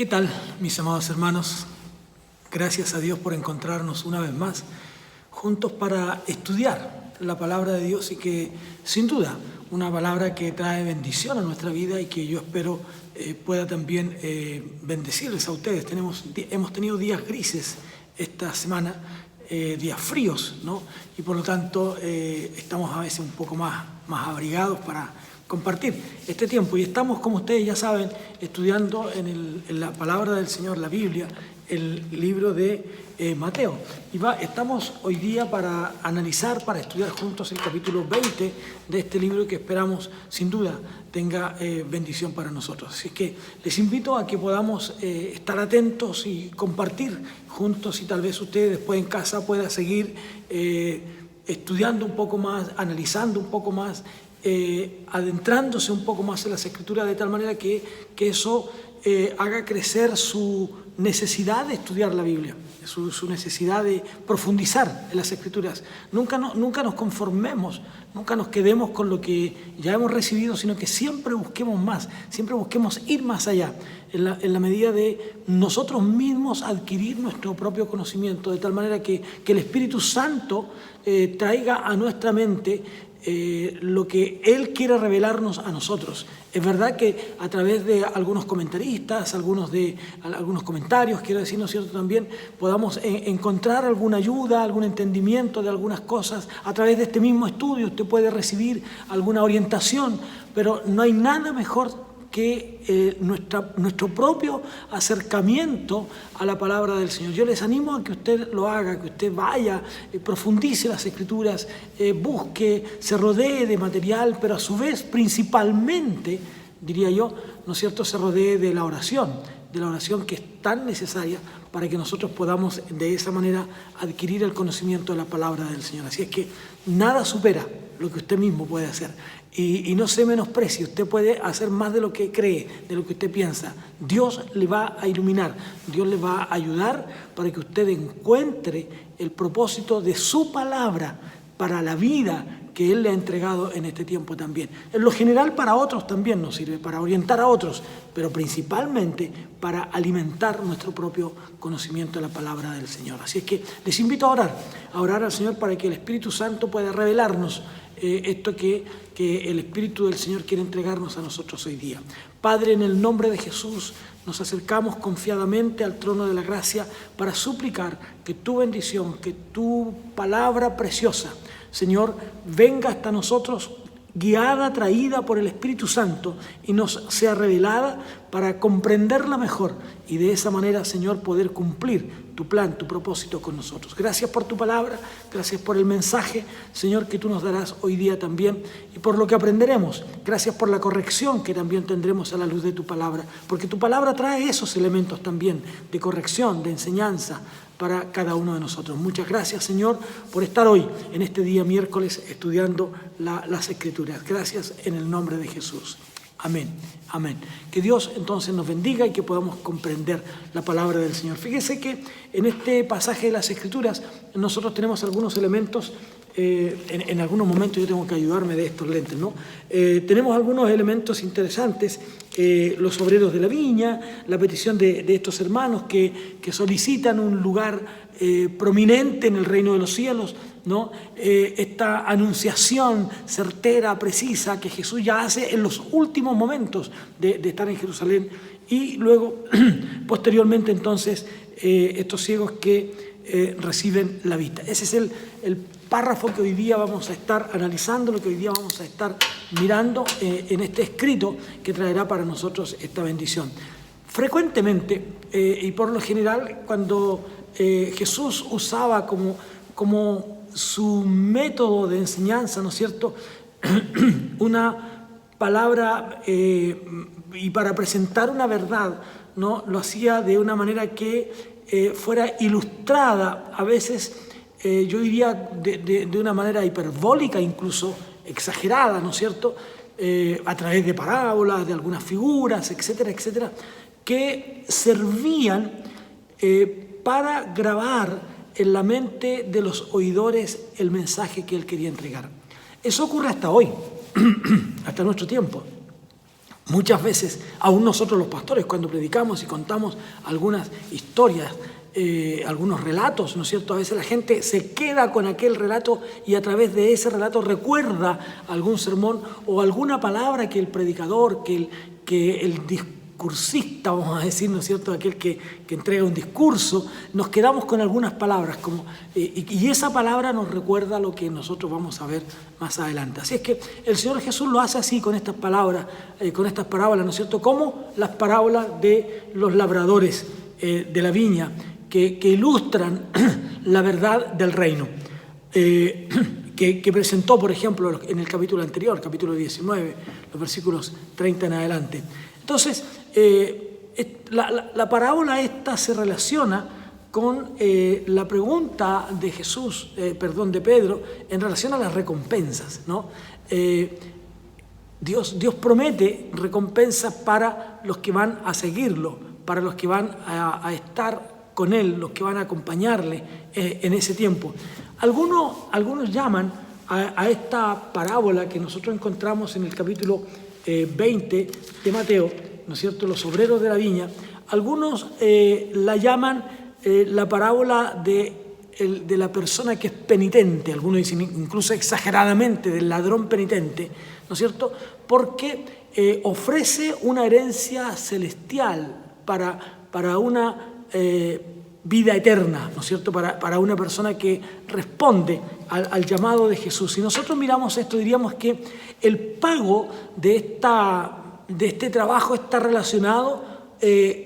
¿Qué tal, mis amados hermanos? Gracias a Dios por encontrarnos una vez más juntos para estudiar la palabra de Dios y que, sin duda, una palabra que trae bendición a nuestra vida y que yo espero pueda también bendecirles a ustedes. Hemos tenido días grises esta semana, días fríos, ¿no? Y por lo tanto estamos a veces un poco más abrigados para compartir este tiempo. Y estamos, como ustedes ya saben, estudiando en la palabra del Señor, la Biblia, el libro de Mateo. Estamos hoy día para analizar, para estudiar juntos el capítulo 20 de este libro que esperamos, sin duda, tenga bendición para nosotros. Así que les invito a que podamos estar atentos y compartir juntos, y tal vez ustedes después en casa puedan seguir estudiando un poco más, analizando un poco más, adentrándose un poco más en las Escrituras, de tal manera que eso haga crecer su necesidad de estudiar la Biblia, su necesidad de profundizar en las Escrituras. Nunca nos conformemos, nunca nos quedemos con lo que ya hemos recibido, sino que siempre busquemos más, siempre busquemos ir más allá, en la medida de nosotros mismos adquirir nuestro propio conocimiento, de tal manera que el Espíritu Santo traiga a nuestra mente lo que Él quiere revelarnos a nosotros. Es verdad que a través de algunos comentaristas, algunos comentarios, quiero decir, ¿no es cierto?, también podamos encontrar alguna ayuda, algún entendimiento de algunas cosas. A través de este mismo estudio usted puede recibir alguna orientación, pero no hay nada mejor que nuestro propio acercamiento a la palabra del Señor. Yo les animo a que usted lo haga, que usted vaya, profundice las Escrituras, busque, se rodee de material, pero a su vez principalmente, diría yo, ¿no es cierto?, se rodee de la oración que es tan necesaria para que nosotros podamos de esa manera adquirir el conocimiento de la palabra del Señor. Así es que nada supera lo que usted mismo puede hacer. Y no se menosprecie, usted puede hacer más de lo que cree, de lo que usted piensa. Dios le va a iluminar, Dios le va a ayudar para que usted encuentre el propósito de su palabra para la vida que Él le ha entregado en este tiempo también. En lo general para otros también nos sirve, para orientar a otros, pero principalmente para alimentar nuestro propio conocimiento de la palabra del Señor. Así es que les invito a orar al Señor para que el Espíritu Santo pueda revelarnos esto que el Espíritu del Señor quiere entregarnos a nosotros hoy día. Padre, en el nombre de Jesús, nos acercamos confiadamente al trono de la gracia para suplicar que tu bendición, que tu palabra preciosa, Señor, venga hasta nosotros guiada, traída por el Espíritu Santo y nos sea revelada para comprenderla mejor y de esa manera, Señor, poder cumplir tu plan, tu propósito con nosotros. Gracias por tu palabra, gracias por el mensaje, Señor, que tú nos darás hoy día también y por lo que aprenderemos. Gracias por la corrección que también tendremos a la luz de tu palabra, porque tu palabra trae esos elementos también de corrección, de enseñanza para cada uno de nosotros. Muchas gracias, Señor, por estar hoy, en este día miércoles, estudiando las Escrituras. Gracias en el nombre de Jesús. Amén, amén. Que Dios entonces nos bendiga y que podamos comprender la palabra del Señor. Fíjese que en este pasaje de las Escrituras nosotros tenemos algunos elementos, en algunos momentos yo tengo que ayudarme de estos lentes, ¿no? Tenemos algunos elementos interesantes, los obreros de la viña, la petición de estos hermanos que solicitan un lugar prominente en el reino de los cielos, ¿no? Esta anunciación certera, precisa, que Jesús ya hace en los últimos momentos de estar en Jerusalén, y luego, posteriormente entonces, estos ciegos que reciben la vista. Ese es el párrafo que hoy día vamos a estar analizando, lo que hoy día vamos a estar mirando en este escrito que traerá para nosotros esta bendición. Frecuentemente, y por lo general, cuando Jesús usaba como su método de enseñanza, ¿no es cierto?, una palabra y para presentar una verdad, ¿no?, lo hacía de una manera que fuera ilustrada, a veces yo diría de una manera hiperbólica, incluso exagerada, ¿no es cierto?, a través de parábolas, de algunas figuras, etcétera, etcétera, que servían para grabar en la mente de los oidores el mensaje que él quería entregar. Eso ocurre hasta hoy, hasta nuestro tiempo. Muchas veces, aún nosotros los pastores, cuando predicamos y contamos algunas historias, algunos relatos, ¿no es cierto? A veces la gente se queda con aquel relato y a través de ese relato recuerda algún sermón o alguna palabra que el predicador, que el discursista, vamos a decir, ¿no es cierto?, aquel que entrega un discurso, nos quedamos con algunas palabras y esa palabra nos recuerda lo que nosotros vamos a ver más adelante. Así es que el Señor Jesús lo hace así con estas palabras, con estas parábolas, ¿no es cierto?, como las parábolas de los labradores de la viña, que ilustran la verdad del reino, que presentó, por ejemplo, en el capítulo anterior, capítulo 19, los versículos 30 en adelante. Entonces, la parábola esta se relaciona con la pregunta de de Pedro, en relación a las recompensas, ¿no? Dios promete recompensas para los que van a seguirlo, para los que van a estar con Él, los que van a acompañarle en ese tiempo. Algunos llaman a esta parábola que nosotros encontramos en el capítulo 20 de Mateo, ¿no es cierto?, los obreros de la viña. Algunos la llaman la parábola de la persona que es penitente, algunos dicen incluso exageradamente del ladrón penitente, ¿no es cierto?, porque ofrece una herencia celestial para una vida eterna, ¿no es cierto?, para una persona que responde al llamado de Jesús. Si nosotros miramos esto, diríamos que el pago de este trabajo está relacionado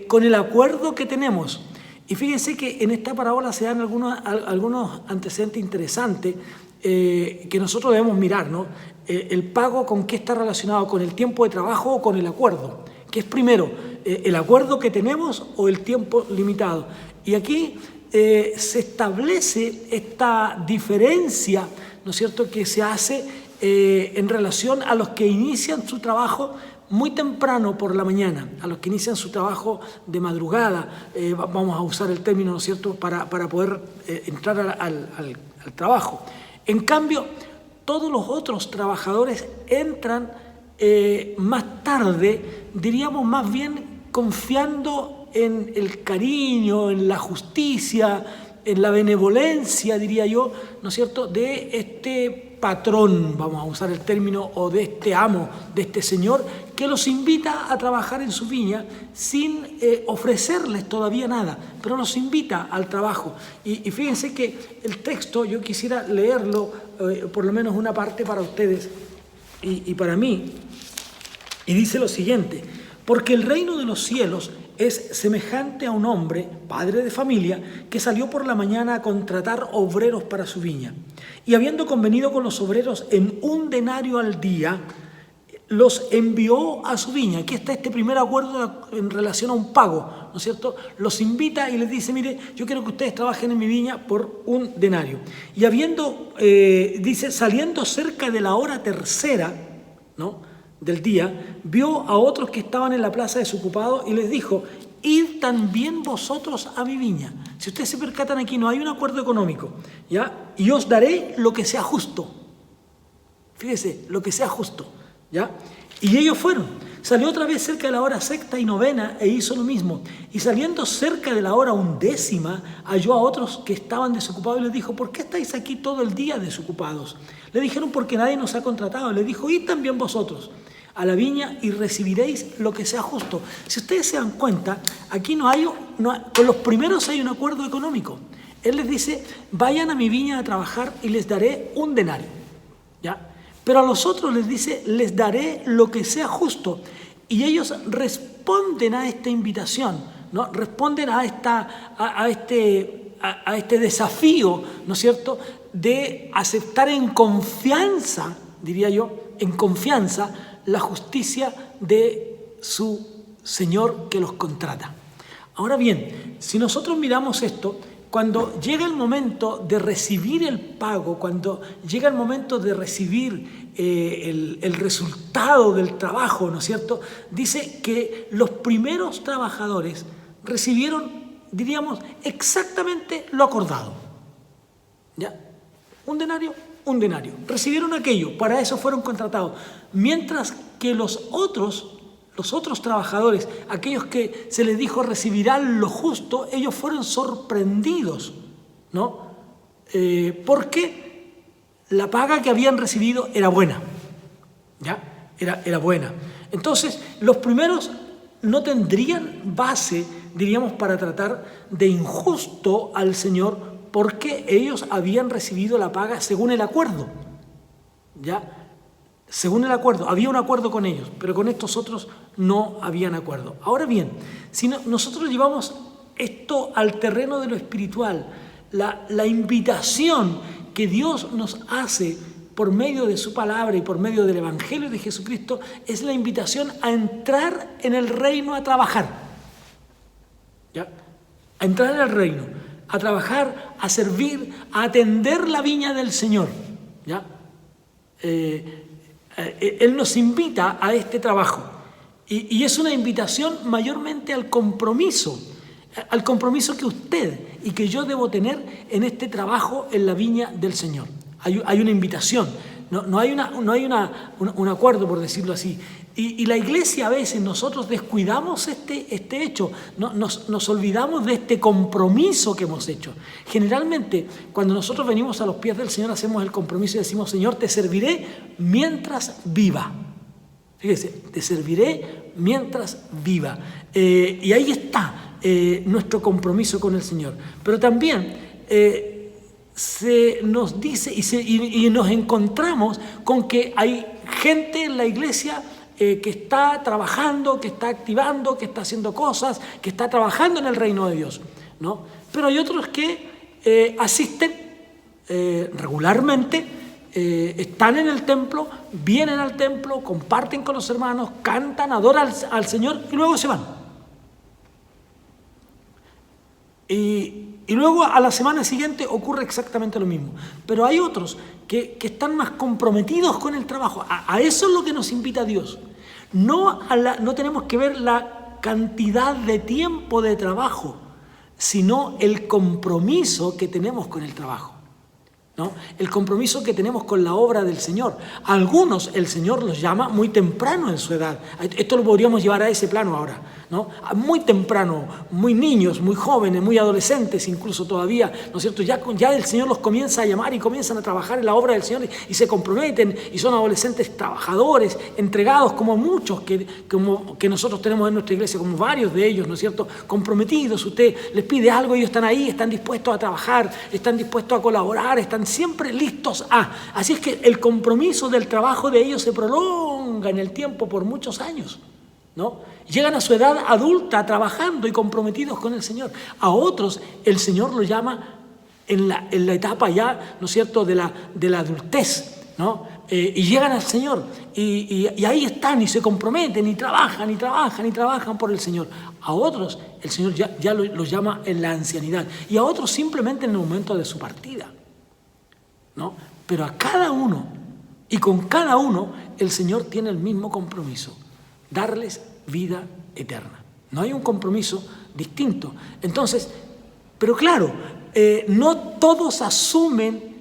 con el acuerdo que tenemos. Y fíjense que en esta parábola se dan algunos antecedentes interesantes que nosotros debemos mirar, ¿no? El pago, ¿con qué está relacionado? ¿Con el tiempo de trabajo o con el acuerdo? ¿Qué es primero? ¿El acuerdo que tenemos o el tiempo limitado? Y aquí se establece esta diferencia, ¿no es cierto?, que se hace en relación a los que inician su trabajo muy temprano por la mañana, a los que inician su trabajo de madrugada, vamos a usar el término, ¿no es cierto?, para poder entrar al trabajo. En cambio, todos los otros trabajadores entran más tarde, diríamos más bien confiando en el cariño, en la justicia, en la benevolencia, diría yo, ¿no es cierto?, de este patrón, vamos a usar el término, o de este amo, de este señor, que los invita a trabajar en su viña sin ofrecerles todavía nada, pero los invita al trabajo. Y fíjense que el texto, yo quisiera leerlo, por lo menos una parte para ustedes y para mí, y dice lo siguiente: porque el reino de los cielos es semejante a un hombre, padre de familia, que salió por la mañana a contratar obreros para su viña. Y habiendo convenido con los obreros en 1 denario al día, los envió a su viña. Aquí está este primer acuerdo en relación a un pago, ¿no es cierto? Los invita y les dice: mire, yo quiero que ustedes trabajen en mi viña por 1 denario. Y habiendo, dice, saliendo cerca de la hora tercera, ¿no?, del día, vio a otros que estaban en la plaza desocupados y les dijo: id también vosotros a mi viña. Si ustedes se percatan, aquí no hay un acuerdo económico, ¿ya? Y os daré lo que sea justo. Fíjese, lo que sea justo, ¿ya? Y ellos fueron. Salió otra vez cerca de la hora sexta y novena e hizo lo mismo. Y saliendo cerca de la hora 11ª, halló a otros que estaban desocupados y les dijo: ¿por qué estáis aquí todo el día desocupados? Le dijeron: porque nadie nos ha contratado. Le dijo: id también vosotros a la viña y recibiréis lo que sea justo. Si ustedes se dan cuenta, aquí con los primeros hay un acuerdo económico. Él les dice: vayan a mi viña a trabajar y les daré 1 denario, ¿ya? Pero a los otros les dice: les daré lo que sea justo. Y ellos responden a esta invitación, ¿no? Responden a este desafío, ¿no es cierto?, de aceptar en confianza, diría yo, en confianza, la justicia de su Señor que los contrata. Ahora bien, si nosotros miramos esto, cuando llega el momento de recibir el pago, cuando llega el momento de recibir el resultado del trabajo, ¿no es cierto?, dice que los primeros trabajadores recibieron, diríamos, exactamente lo acordado, ¿ya? 1 denario, 1 denario. Recibieron aquello, para eso fueron contratados. Mientras que los otros los otros trabajadores, aquellos que se les dijo recibirán lo justo, ellos fueron sorprendidos, ¿no? Porque la paga que habían recibido era buena, ¿ya? Era buena. Entonces, los primeros no tendrían base, diríamos, para tratar de injusto al Señor, porque ellos habían recibido la paga según el acuerdo, ¿ya? Según el acuerdo, había un acuerdo con ellos, pero con estos otros no habían acuerdo. Ahora bien, si nosotros llevamos esto al terreno de lo espiritual, la invitación que Dios nos hace por medio de su palabra y por medio del Evangelio de Jesucristo es la invitación a entrar en el reino a trabajar. ¿Ya? A entrar en el reino, a trabajar, a servir, a atender la viña del Señor. ¿Ya? Él nos invita a este trabajo y es una invitación mayormente al compromiso que usted y que yo debo tener en este trabajo en la viña del Señor. Hay una invitación, no hay un acuerdo, por decirlo así. Y la iglesia a veces nosotros descuidamos este hecho, nos olvidamos de este compromiso que hemos hecho. Generalmente, cuando nosotros venimos a los pies del Señor, hacemos el compromiso y decimos: Señor, te serviré mientras viva. Fíjese, te serviré mientras viva. Y ahí está nuestro compromiso con el Señor. Pero también se nos dice y nos encontramos con que hay gente en la iglesia que está trabajando, que está activando, que está haciendo cosas, que está trabajando en el reino de Dios, ¿no? Pero hay otros que asisten regularmente, están en el templo, vienen al templo, comparten con los hermanos, cantan, adoran al Señor y luego se van. Y luego a la semana siguiente ocurre exactamente lo mismo. Pero hay otros que están más comprometidos con el trabajo. A eso es lo que nos invita Dios. No tenemos que ver la cantidad de tiempo de trabajo, sino el compromiso que tenemos con el trabajo, ¿no? El compromiso que tenemos con la obra del Señor. A algunos el Señor los llama muy temprano en su edad. Esto lo podríamos llevar a ese plano ahora, ¿no? Muy temprano, muy niños, muy jóvenes, muy adolescentes incluso todavía, ¿no es cierto? Ya el Señor los comienza a llamar y comienzan a trabajar en la obra del Señor y se comprometen y son adolescentes trabajadores, entregados, como muchos que nosotros tenemos en nuestra iglesia, como varios de ellos, ¿no es cierto? Comprometidos. Usted les pide algo, ellos están ahí, están dispuestos a trabajar, están dispuestos a colaborar, están siempre listos a. Así es que el compromiso del trabajo de ellos se prolonga en el tiempo por muchos años, ¿no? Llegan a su edad adulta trabajando y comprometidos con el Señor. A otros el Señor los llama en la etapa ya, ¿no es cierto?, de la adultez, ¿no? Y llegan al Señor y ahí están y se comprometen y trabajan por el Señor. A otros el Señor ya los llama en la ancianidad y a otros simplemente en el momento de su partida, ¿no? Pero a cada uno y con cada uno el Señor tiene el mismo compromiso: darles vida eterna. No hay un compromiso distinto. Entonces, pero claro, no todos asumen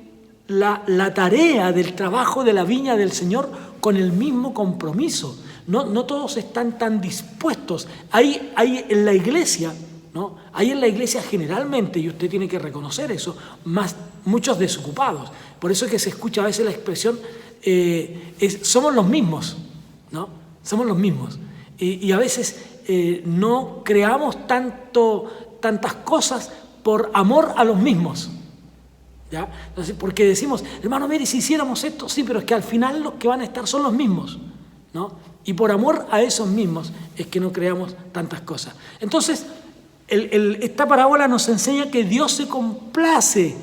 la tarea del trabajo de la viña del Señor con el mismo compromiso. No todos están tan dispuestos. Hay en la iglesia, ¿no? Hay en la iglesia generalmente, y usted tiene que reconocer eso, muchos desocupados. Por eso es que se escucha a veces la expresión somos los mismos, ¿no? Somos los mismos. Y a veces no creamos tantas cosas por amor a los mismos, ¿ya? Entonces, porque decimos, hermano, mire, si hiciéramos esto, sí, pero es que al final los que van a estar son los mismos, ¿no? Y por amor a esos mismos es que no creamos tantas cosas. Entonces, esta parábola nos enseña que Dios se complace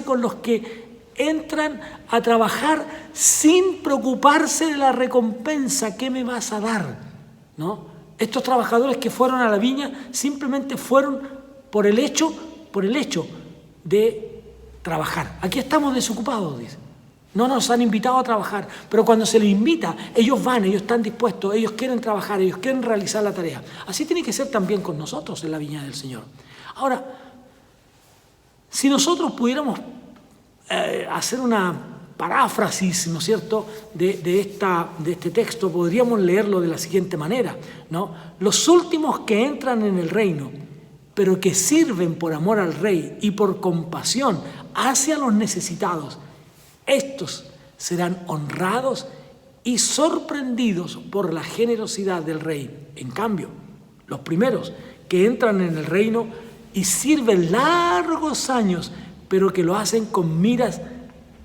con los que entran a trabajar sin preocuparse de la recompensa. ¿Qué me vas a dar? ¿No? Estos trabajadores que fueron a la viña simplemente fueron por el hecho de trabajar. Aquí estamos desocupados, dice. No nos han invitado a trabajar, pero cuando se les invita, ellos van, ellos están dispuestos, ellos quieren trabajar, ellos quieren realizar la tarea. Así tiene que ser también con nosotros en la viña del Señor. Ahora, si nosotros pudiéramos hacer una paráfrasis, ¿no es cierto?, de este texto, podríamos leerlo de la siguiente manera, ¿no? Los últimos que entran en el reino, pero que sirven por amor al Rey y por compasión hacia los necesitados, estos serán honrados y sorprendidos por la generosidad del Rey. En cambio, los primeros que entran en el reino y sirven largos años, pero que lo hacen con miras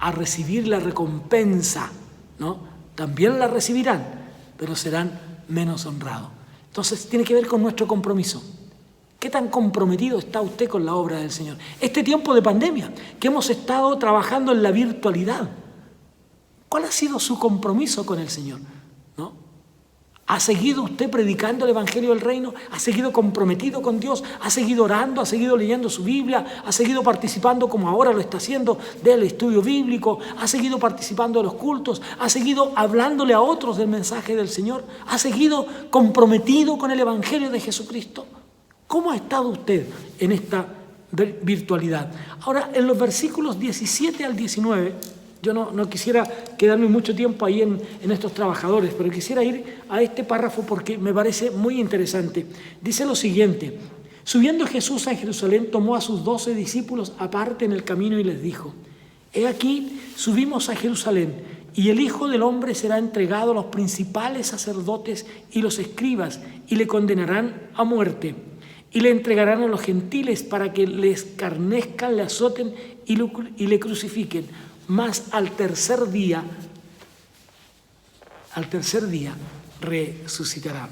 a recibir la recompensa, ¿no? También la recibirán, pero serán menos honrados. Entonces tiene que ver con nuestro compromiso. ¿Qué tan comprometido está usted con la obra del Señor? Este tiempo de pandemia, que hemos estado trabajando en la virtualidad, ¿cuál ha sido su compromiso con el Señor? ¿No? ¿Ha seguido usted predicando el Evangelio del Reino? ¿Ha seguido comprometido con Dios? ¿Ha seguido orando? ¿Ha seguido leyendo su Biblia? ¿Ha seguido participando, como ahora lo está haciendo, del estudio bíblico? ¿Ha seguido participando de los cultos? ¿Ha seguido hablándole a otros del mensaje del Señor? ¿Ha seguido comprometido con el Evangelio de Jesucristo? ¿Cómo ha estado usted en esta virtualidad? Ahora, en los versículos 17 al 19... yo no quisiera quedarme mucho tiempo ahí en estos trabajadores, pero quisiera ir a este párrafo porque me parece muy interesante. Dice lo siguiente: subiendo Jesús a Jerusalén, tomó a sus 12 discípulos aparte en el camino y les dijo: he aquí, subimos a Jerusalén, y el Hijo del Hombre será entregado a los principales sacerdotes y los escribas, y le condenarán a muerte, y le entregarán a los gentiles para que le escarnezcan, le azoten y le crucifiquen. Mas al tercer día resucitará.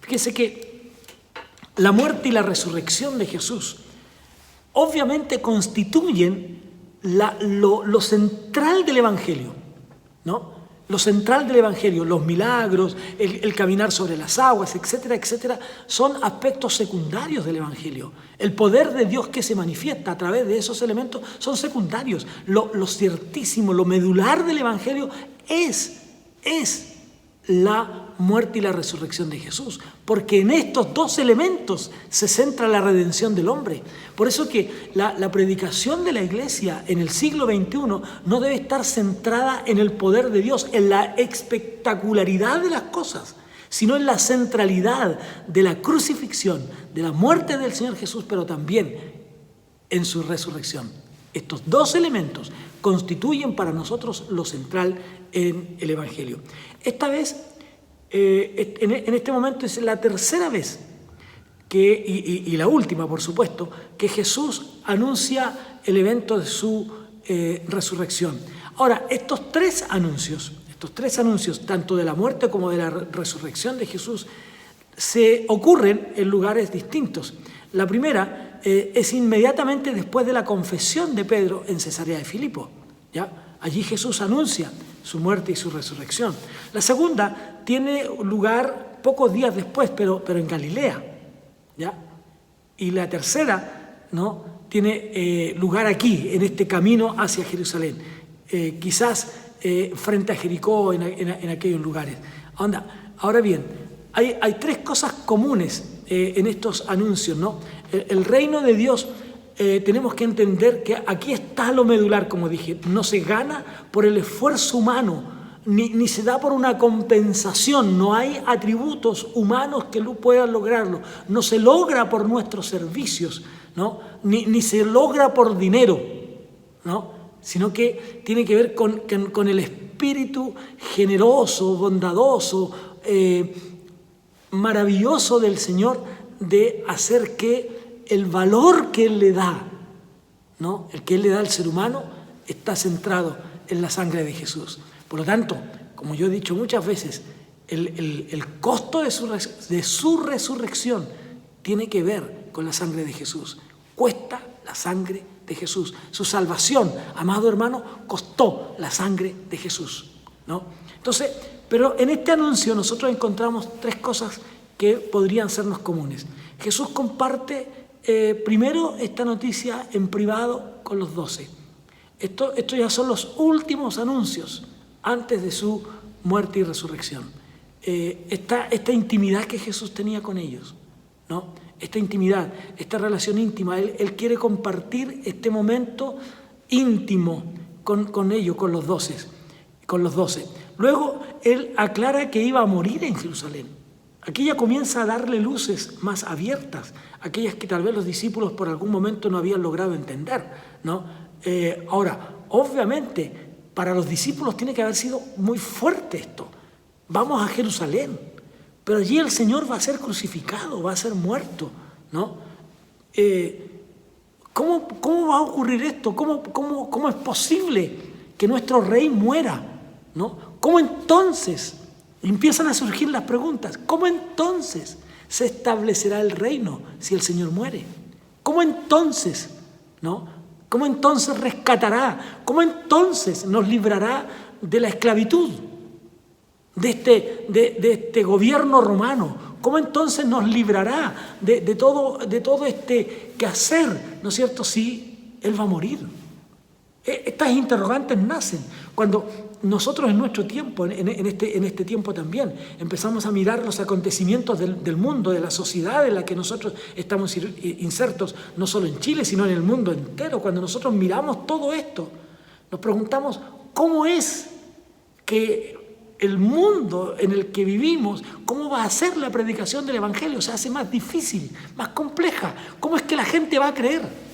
Fíjese que la muerte y la resurrección de Jesús obviamente constituyen lo central del Evangelio, ¿no? Lo central del Evangelio, los milagros, el caminar sobre las aguas, etcétera, etcétera, son aspectos secundarios del Evangelio. El poder de Dios que se manifiesta a través de esos elementos son secundarios. Lo ciertísimo, lo medular del Evangelio es la muerte y la resurrección de Jesús, porque en estos dos elementos se centra la redención del hombre. Por eso que la predicación de la Iglesia en el siglo XXI no debe estar centrada en el poder de Dios, en la espectacularidad de las cosas, sino en la centralidad de la crucifixión, de la muerte del Señor Jesús, pero también en su resurrección. Estos dos elementos constituyen para nosotros lo central en el Evangelio. Esta vez, en este momento, es la tercera vez y la última, por supuesto, que Jesús anuncia el evento de su resurrección. Ahora, estos tres anuncios, tanto de la muerte como de la resurrección de Jesús, se ocurren en lugares distintos. La primera es inmediatamente después de la confesión de Pedro en Cesarea de Filipo, ¿ya? Allí Jesús anuncia su muerte y su resurrección. La segunda tiene lugar pocos días después, pero en Galilea, ¿ya? Y la tercera, ¿no?, tiene lugar aquí, en este camino hacia Jerusalén, quizás frente a Jericó, en aquellos lugares. Ahora bien, hay tres cosas comunes en estos anuncios, ¿no? El reino de Dios, tenemos que entender que aquí está lo medular, como dije. No se gana por el esfuerzo humano, ni se da por una compensación. No hay atributos humanos que puedan lograrlo. No se logra por nuestros servicios, ¿no? Ni se logra por dinero, ¿no? Sino que tiene que ver con el espíritu generoso, bondadoso, maravilloso del Señor, de hacer que el valor que Él le da, ¿no?, el que Él le da al ser humano, está centrado en la sangre de Jesús. Por lo tanto, como yo he dicho muchas veces, el costo de su resurrección tiene que ver con la sangre de Jesús. Cuesta la sangre de Jesús. Su salvación, amado hermano, costó la sangre de Jesús, ¿no? Entonces, pero en este anuncio nosotros encontramos tres cosas que podrían sernos comunes. Jesús comparte primero esta noticia en privado con los 12. Esto ya son los últimos anuncios antes de su muerte y resurrección. Esta intimidad que Jesús tenía con ellos, ¿no? Esta intimidad, esta relación íntima. Él quiere compartir este momento íntimo con ellos, con los 12. Luego él aclara que iba a morir en Jerusalén. Aquí ya comienza a darle luces más abiertas, aquellas que tal vez los discípulos por algún momento no habían logrado entender, ¿no? Ahora, obviamente, para los discípulos tiene que haber sido muy fuerte esto. Vamos a Jerusalén, pero allí el Señor va a ser crucificado, va a ser muerto, ¿no? ¿Cómo va a ocurrir esto? ¿Cómo es posible que nuestro rey muera, ¿no? ¿Cómo entonces? Empiezan a surgir las preguntas. ¿Cómo entonces se establecerá el reino si el Señor muere? ¿Cómo entonces, ¿no? ¿Cómo entonces rescatará? ¿Cómo entonces nos librará de la esclavitud de este gobierno romano? ¿Cómo entonces nos librará de todo este quehacer, ¿no es cierto?, si Él va a morir? Estas interrogantes nacen cuando nosotros en nuestro tiempo, en este tiempo también, empezamos a mirar los acontecimientos del mundo, de la sociedad en la que nosotros estamos insertos, no solo en Chile, sino en el mundo entero. Cuando nosotros miramos todo esto, nos preguntamos cómo es que el mundo en el que vivimos, cómo va a ser la predicación del Evangelio, se hace más difícil, más compleja. ¿Cómo es que la gente va a creer?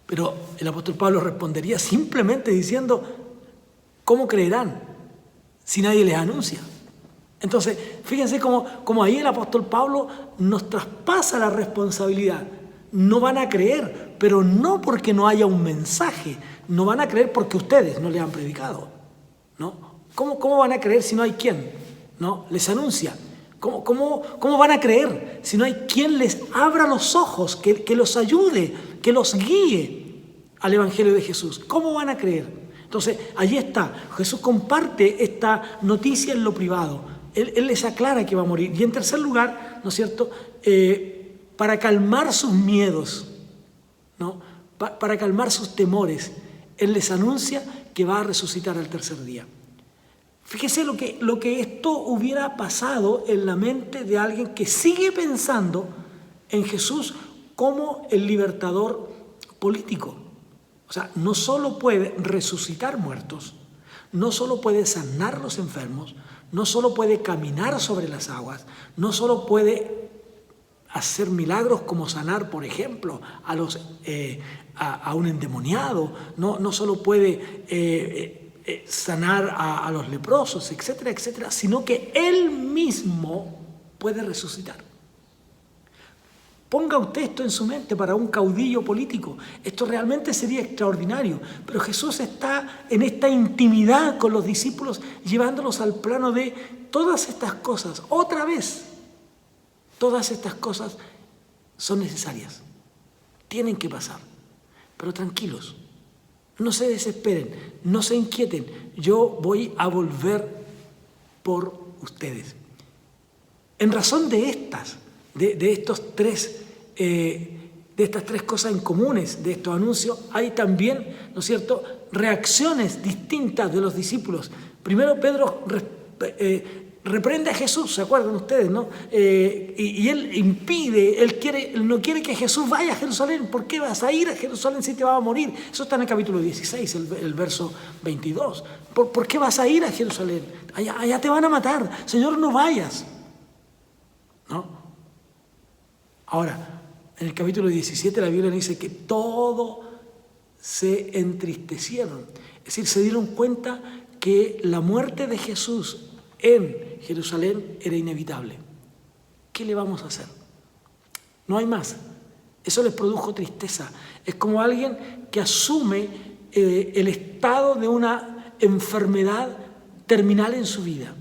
Pero el apóstol Pablo respondería simplemente diciendo, ¿cómo creerán si nadie les anuncia? Entonces, fíjense cómo ahí el apóstol Pablo nos traspasa la responsabilidad. No van a creer, pero no porque no haya un mensaje. No van a creer porque ustedes no les han predicado, ¿no? ¿Cómo van a creer si no hay quien, ¿no?, les anuncia? ¿Cómo van a creer si no hay quien les abra los ojos, que los ayude, que los guíe al Evangelio de Jesús? ¿Cómo van a creer? Entonces, allí está. Jesús comparte esta noticia en lo privado. Él les aclara que va a morir. Y en tercer lugar, ¿no es cierto?, para calmar sus miedos, ¿no?, para calmar sus temores, Él les anuncia que va a resucitar al tercer día. Fíjese lo que esto hubiera pasado en la mente de alguien que sigue pensando en Jesús como el libertador político. O sea, no solo puede resucitar muertos, no solo puede sanar los enfermos, no solo puede caminar sobre las aguas, no solo puede hacer milagros como sanar, por ejemplo, a un endemoniado, no solo puede sanar a los leprosos, etcétera, etcétera, sino que Él mismo puede resucitar. Ponga usted esto en su mente para un caudillo político. Esto realmente sería extraordinario. Pero Jesús está en esta intimidad con los discípulos, llevándolos al plano de todas estas cosas. Otra vez, todas estas cosas son necesarias. Tienen que pasar. Pero tranquilos, no se desesperen, no se inquieten. Yo voy a volver por ustedes. En razón de estas tres cosas en comunes de estos anuncios, hay también, ¿no es cierto?, reacciones distintas de los discípulos. Primero Pedro reprende a Jesús, ¿se acuerdan ustedes, no? Y él impide, él no quiere que Jesús vaya a Jerusalén. ¿Por qué vas a ir a Jerusalén si te vas a morir? Eso está en el capítulo 16, el verso 22. ¿Por qué vas a ir a Jerusalén? Allá te van a matar. Señor, no vayas, ¿no? Ahora, en el capítulo 17 la Biblia dice que todos se entristecieron. Es decir, se dieron cuenta que la muerte de Jesús en Jerusalén era inevitable. ¿Qué le vamos a hacer? No hay más. Eso les produjo tristeza. Es como alguien que asume el estado de una enfermedad terminal en su vida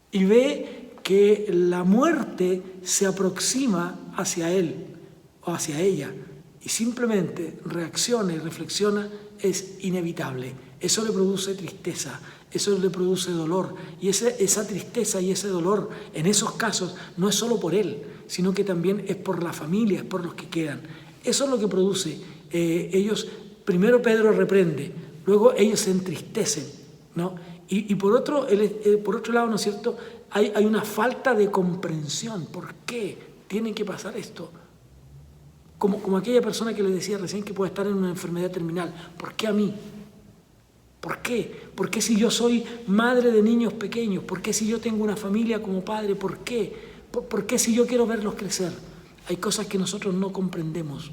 y ve que la muerte se aproxima hacia él o hacia ella y simplemente reacciona y reflexiona, es inevitable. Eso le produce tristeza, eso le produce dolor, y esa tristeza y ese dolor en esos casos no es solo por él, sino que también es por la familia, es por los que quedan. Eso es lo que produce. Ellos, primero Pedro reprende, luego ellos se entristecen, ¿no? Y por otro lado, ¿no es cierto?, hay una falta de comprensión. ¿Por qué tiene que pasar esto? Como aquella persona que les decía recién que puede estar en una enfermedad terminal. ¿Por qué a mí? ¿Por qué? ¿Por qué si yo soy madre de niños pequeños? ¿Por qué si yo tengo una familia como padre? ¿Por qué? ¿Por qué si yo quiero verlos crecer? Hay cosas que nosotros no comprendemos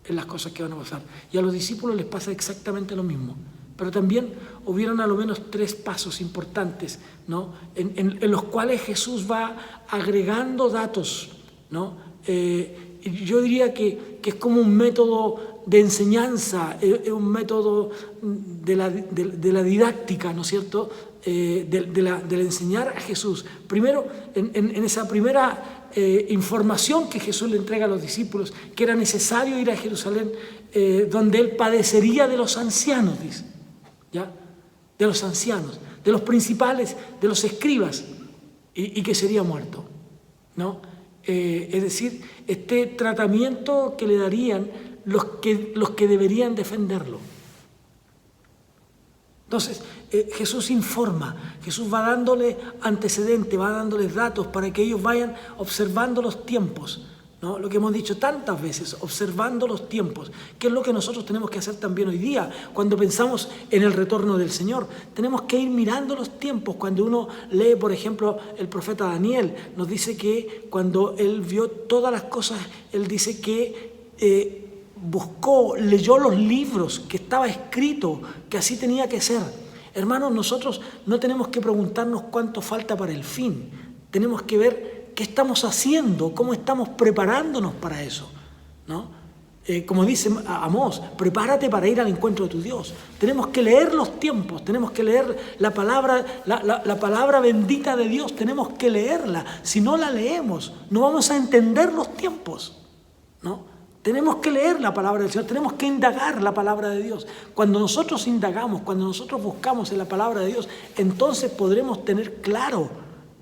en las cosas que van a pasar. Y a los discípulos les pasa exactamente lo mismo. Pero también hubieron a lo menos 3 pasos importantes, ¿no? en los cuales Jesús va agregando datos, ¿no? Yo diría que es como un método de enseñanza, es un método de la didáctica, ¿no es cierto?, del enseñar a Jesús. Primero, en esa primera información que Jesús le entrega a los discípulos, que era necesario ir a Jerusalén, donde Él padecería de los ancianos, dice, ¿ya? De los ancianos, de los principales, de los escribas, y que sería muerto, ¿no? Es decir, este tratamiento que le darían los que deberían defenderlo. Entonces, Jesús informa, Jesús va dándole antecedentes, va dándoles datos para que ellos vayan observando los tiempos, ¿no? Lo que hemos dicho tantas veces, observando los tiempos, que es lo que nosotros tenemos que hacer también hoy día, cuando pensamos en el retorno del Señor. Tenemos que ir mirando los tiempos. Cuando uno lee, por ejemplo, el profeta Daniel, nos dice que cuando él vio todas las cosas, él dice que leyó los libros, que estaba escrito, que así tenía que ser. Hermanos, nosotros no tenemos que preguntarnos cuánto falta para el fin. Tenemos que ver qué estamos haciendo, cómo estamos preparándonos para eso, ¿no? Como dice Amós, prepárate para ir al encuentro de tu Dios. Tenemos que leer los tiempos, tenemos que leer la palabra bendita de Dios, tenemos que leerla. Si no la leemos, no vamos a entender los tiempos, ¿no? Tenemos que leer la palabra del Señor, tenemos que indagar la palabra de Dios. Cuando nosotros indagamos, cuando nosotros buscamos en la palabra de Dios, entonces podremos tener claro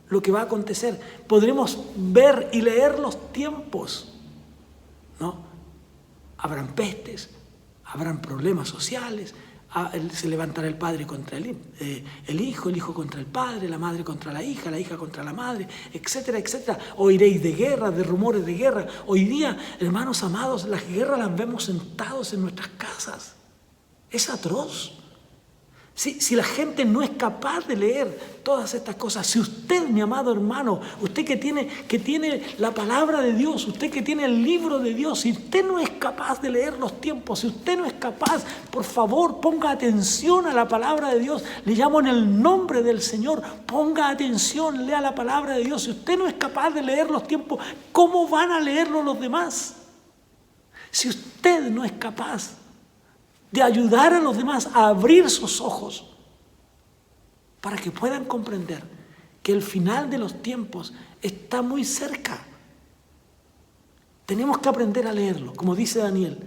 lo que va a acontecer. Podremos ver y leer los tiempos, ¿no? Habrán pestes, habrán problemas sociales, se levantará el padre contra el hijo contra el padre, la madre contra la hija contra la madre, etcétera, etcétera. Oiréis de guerra, de rumores de guerra. Hoy día, hermanos amados, las guerras las vemos sentados en nuestras casas. Es atroz. Si la gente no es capaz de leer todas estas cosas, si usted, mi amado hermano, usted que tiene la palabra de Dios, usted que tiene el libro de Dios, si usted no es capaz de leer los tiempos, si usted no es capaz, por favor, ponga atención a la palabra de Dios. Le llamo en el nombre del Señor, ponga atención, lea la palabra de Dios. Si usted no es capaz de leer los tiempos, ¿cómo van a leerlo los demás? Si usted no es capaz de ayudar a los demás a abrir sus ojos para que puedan comprender que el final de los tiempos está muy cerca. Tenemos que aprender a leerlo, como dice Daniel.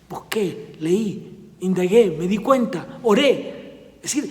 Busqué, leí, indagué, me di cuenta, oré. Es decir,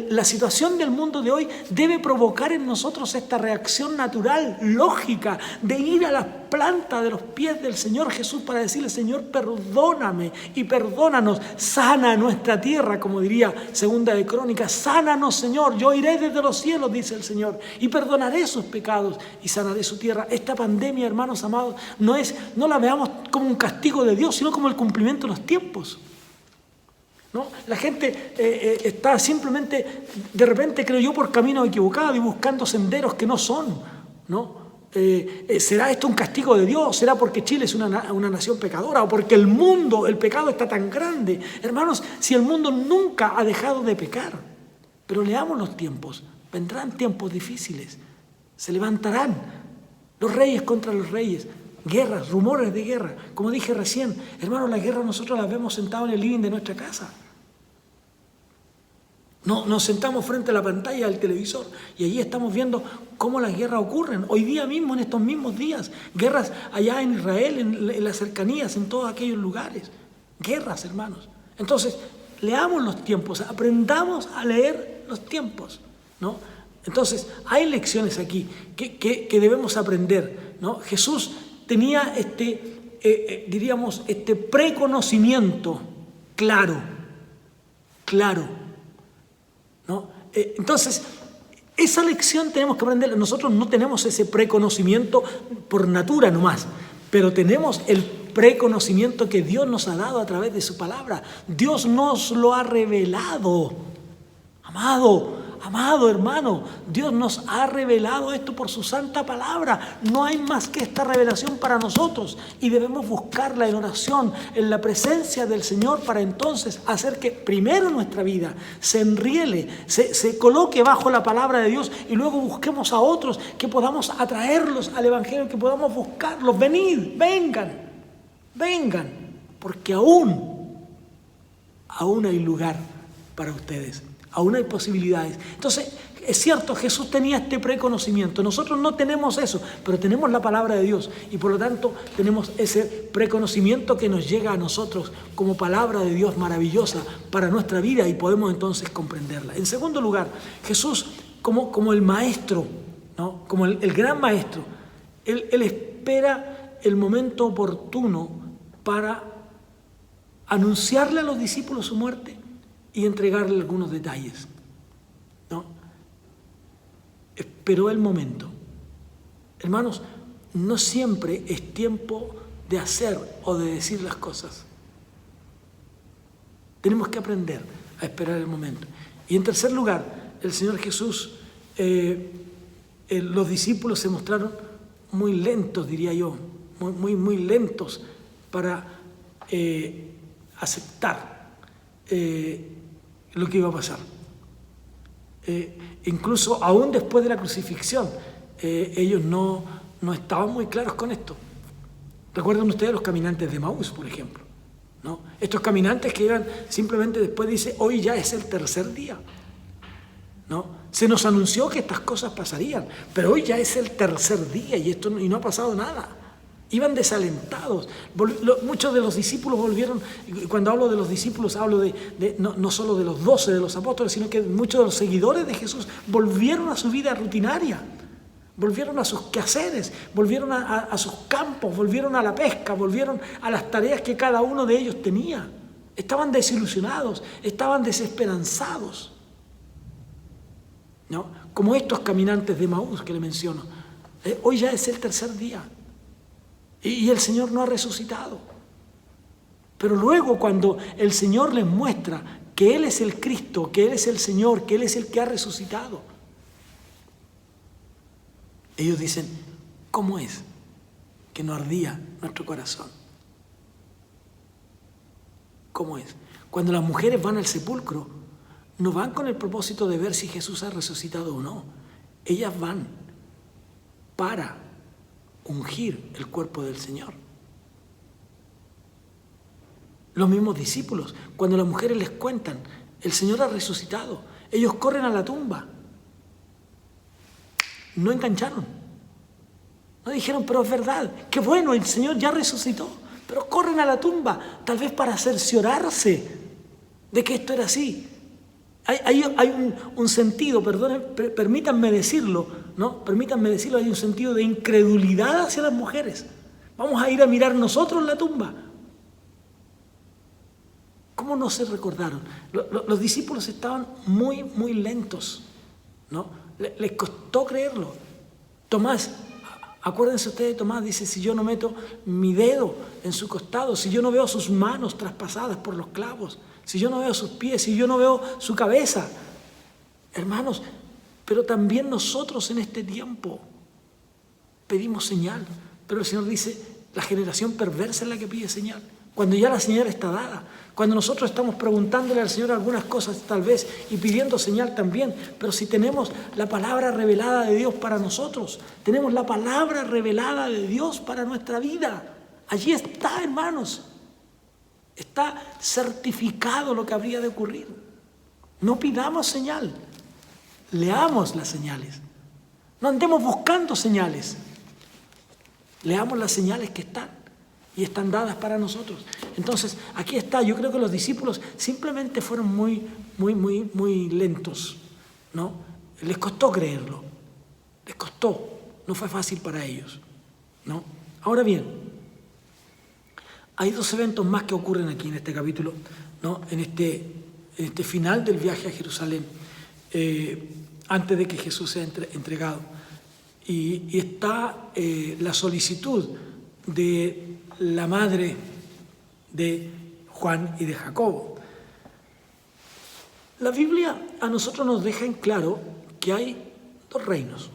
la situación del mundo de hoy debe provocar en nosotros esta reacción natural, lógica, de ir a la planta de los pies del Señor Jesús para decirle: Señor, perdóname y perdónanos, sana nuestra tierra, como diría Segunda de Crónicas, sánanos, Señor, yo iré desde los cielos, dice el Señor, y perdonaré sus pecados y sanaré su tierra. Esta pandemia, hermanos amados, no la veamos como un castigo de Dios, sino como el cumplimiento de los tiempos. ¿No? La gente está simplemente, de repente, creo yo, por caminos equivocados y buscando senderos que no son, ¿no? ¿Será esto un castigo de Dios? ¿Será porque Chile es una nación pecadora? ¿O porque el pecado está tan grande? Hermanos, si el mundo nunca ha dejado de pecar, pero leamos los tiempos, vendrán tiempos difíciles, se levantarán los reyes contra los reyes, guerras, rumores de guerra. Como dije recién, hermanos, las guerras nosotros las vemos sentados en el living de nuestra casa. No, nos sentamos frente a la pantalla del televisor y allí estamos viendo cómo las guerras ocurren. Hoy día mismo, en estos mismos días, guerras allá en Israel, en las cercanías, en todos aquellos lugares. Guerras, hermanos. Entonces, leamos los tiempos, aprendamos a leer los tiempos, ¿no? Entonces, hay lecciones aquí que debemos aprender, ¿no? Jesús tenía este preconocimiento claro, ¿no? Entonces, esa lección tenemos que aprender. Nosotros no tenemos ese preconocimiento por natura nomás, pero tenemos el preconocimiento que Dios nos ha dado a través de su palabra. Dios nos lo ha revelado. Amado hermano, Dios nos ha revelado esto por su santa palabra. No hay más que esta revelación para nosotros y debemos buscarla en oración, en la presencia del Señor, para entonces hacer que primero nuestra vida se enriele, se coloque bajo la palabra de Dios, y luego busquemos a otros, que podamos atraerlos al Evangelio, que podamos buscarlos. Venid, vengan, porque aún hay lugar para ustedes. Aún hay posibilidades. Entonces, es cierto, Jesús tenía este preconocimiento. Nosotros no tenemos eso, pero tenemos la palabra de Dios y por lo tanto tenemos ese preconocimiento que nos llega a nosotros como palabra de Dios maravillosa para nuestra vida, y podemos entonces comprenderla. En segundo lugar, Jesús como el maestro, ¿no? Como el gran maestro, él espera el momento oportuno para anunciarle a los discípulos su muerte y entregarle algunos detalles, ¿no? Esperó el momento. Hermanos, no siempre es tiempo de hacer o de decir las cosas. Tenemos que aprender a esperar el momento. Y en tercer lugar, el Señor Jesús, los discípulos se mostraron muy lentos, diría yo, muy lentos para aceptar lo que iba a pasar. Incluso aún después de la crucifixión, ellos no estaban muy claros con esto. ¿Recuerdan ustedes los caminantes de Maús, por ejemplo? ¿No? Estos caminantes que iban simplemente después, dice, hoy ya es el tercer día, ¿no? Se nos anunció que estas cosas pasarían, pero hoy ya es el tercer día y no ha pasado nada. Iban desalentados. Muchos de los discípulos volvieron, y cuando hablo de los discípulos hablo no solo de los 12 de los apóstoles, sino que muchos de los seguidores de Jesús volvieron a su vida rutinaria, volvieron a sus quehaceres, volvieron a sus campos, volvieron a la pesca, volvieron a las tareas que cada uno de ellos tenía. Estaban desilusionados, estaban desesperanzados, ¿no? Como estos caminantes de Maús que le menciono. Hoy ya es el tercer día. Y el Señor no ha resucitado. Pero luego, cuando el Señor les muestra que Él es el Cristo, que Él es el Señor, que Él es el que ha resucitado, ellos dicen, ¿cómo es que no ardía nuestro corazón? ¿Cómo es? Cuando las mujeres van al sepulcro, no van con el propósito de ver si Jesús ha resucitado o no. Ellas van para ungir el cuerpo del Señor. Los mismos discípulos, cuando las mujeres les cuentan, el Señor ha resucitado, ellos corren a la tumba. No engancharon. No dijeron, pero es verdad, qué bueno, el Señor ya resucitó. Pero corren a la tumba, tal vez para cerciorarse de que esto era así. Hay un sentido, permítanme decirlo, ¿no? Permítanme decirlo, hay un sentido de incredulidad hacia las mujeres. Vamos a ir a mirar nosotros la tumba. ¿Cómo no se recordaron? Los discípulos estaban muy lentos, ¿no? Les costó creerlo. Tomás, acuérdense ustedes de Tomás, dice, si yo no meto mi dedo en su costado, si yo no veo sus manos traspasadas por los clavos, si yo no veo sus pies, si yo no veo su cabeza. Hermanos, pero también nosotros en este tiempo pedimos señal, pero el Señor dice, la generación perversa es la que pide señal, cuando ya la señal está dada, cuando nosotros estamos preguntándole al Señor algunas cosas tal vez y pidiendo señal también, pero si tenemos la palabra revelada de Dios para nosotros, tenemos la palabra revelada de Dios para nuestra vida, allí está, hermanos. Está certificado lo que habría de ocurrir. No pidamos señal, leamos las señales. No andemos buscando señales. Leamos las señales que están y están dadas para nosotros. Entonces, aquí está. Yo creo que los discípulos simplemente fueron muy lentos, ¿no? Les costó creerlo. Les costó. No fue fácil para ellos, ¿no? Ahora bien, hay dos eventos más que ocurren aquí en este capítulo, ¿no? En este final del viaje a Jerusalén, antes de que Jesús sea entregado. Y está la solicitud de la madre de Juan y de Jacobo. La Biblia a nosotros nos deja en claro que hay dos reinos.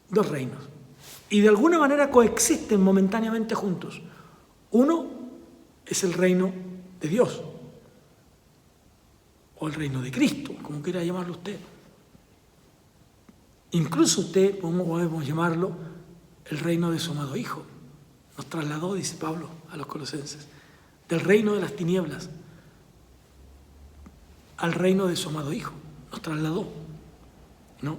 Dos reinos. Y de alguna manera coexisten momentáneamente juntos. Uno es el reino de Dios, o el reino de Cristo, como quiera llamarlo usted. Incluso usted, como podemos llamarlo, el reino de su amado Hijo. Nos trasladó, dice Pablo a los Colosenses, del reino de las tinieblas al reino de su amado Hijo. Nos trasladó, ¿no?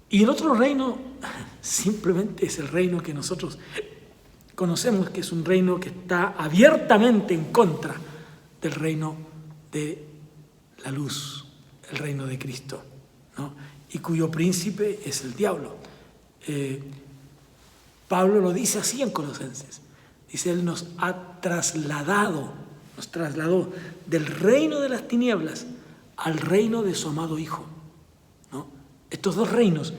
Y el otro reino simplemente es el reino que nosotros conocemos, que es un reino que está abiertamente en contra del reino de la luz, el reino de Cristo, ¿no? Y cuyo príncipe es el diablo. Pablo lo dice así en Colosenses. Dice, Él nos trasladó del reino de las tinieblas al reino de su amado Hijo, ¿no? Estos dos reinos,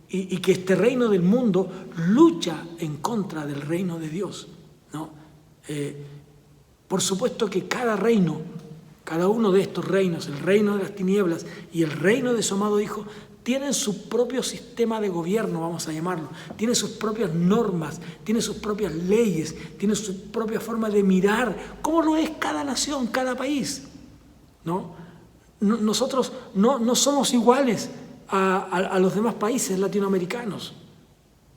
y que este reino del mundo lucha en contra del reino de Dios, ¿no? Por supuesto que cada reino, cada uno de estos reinos, el reino de las tinieblas y el reino de su amado Hijo, tienen su propio sistema de gobierno, vamos a llamarlo, tiene sus propias normas, tiene sus propias leyes, tiene su propia forma de mirar, cómo lo es cada nación, cada país, ¿no? Nosotros no somos iguales a los demás países latinoamericanos.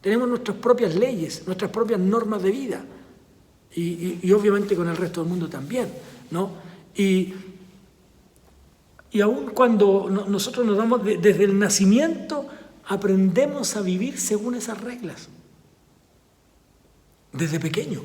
Tenemos nuestras propias leyes, nuestras propias normas de vida, y obviamente con el resto del mundo también, ¿no? Y aun cuando nosotros nos damos desde el nacimiento, aprendemos a vivir según esas reglas. Desde pequeño.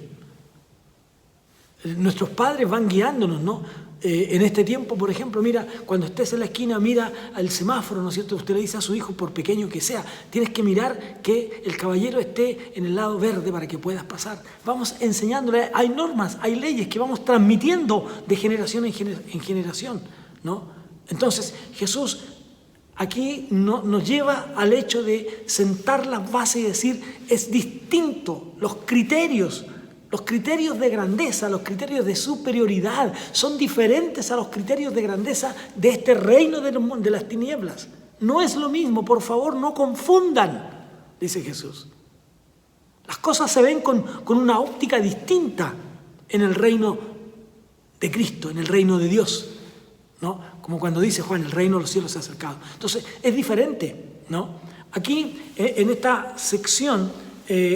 Nuestros padres van guiándonos, ¿no? En este tiempo, por ejemplo, mira, cuando estés en la esquina, mira al semáforo, ¿no es cierto? Usted le dice a su hijo, por pequeño que sea, tienes que mirar que el caballero esté en el lado verde para que puedas pasar. Vamos enseñándole, hay normas, hay leyes que vamos transmitiendo de generación en generación, ¿no? Entonces, Jesús aquí nos lleva al hecho de sentar las bases y decir, es distinto, los criterios de grandeza, los criterios de superioridad son diferentes a los criterios de grandeza de este reino de las tinieblas. No es lo mismo, por favor, no confundan, dice Jesús. Las cosas se ven con una óptica distinta en el reino de Cristo, en el reino de Dios, ¿no? Como cuando dice Juan, el reino de los cielos se ha acercado. Entonces, es diferente, ¿no? Aquí, en esta sección,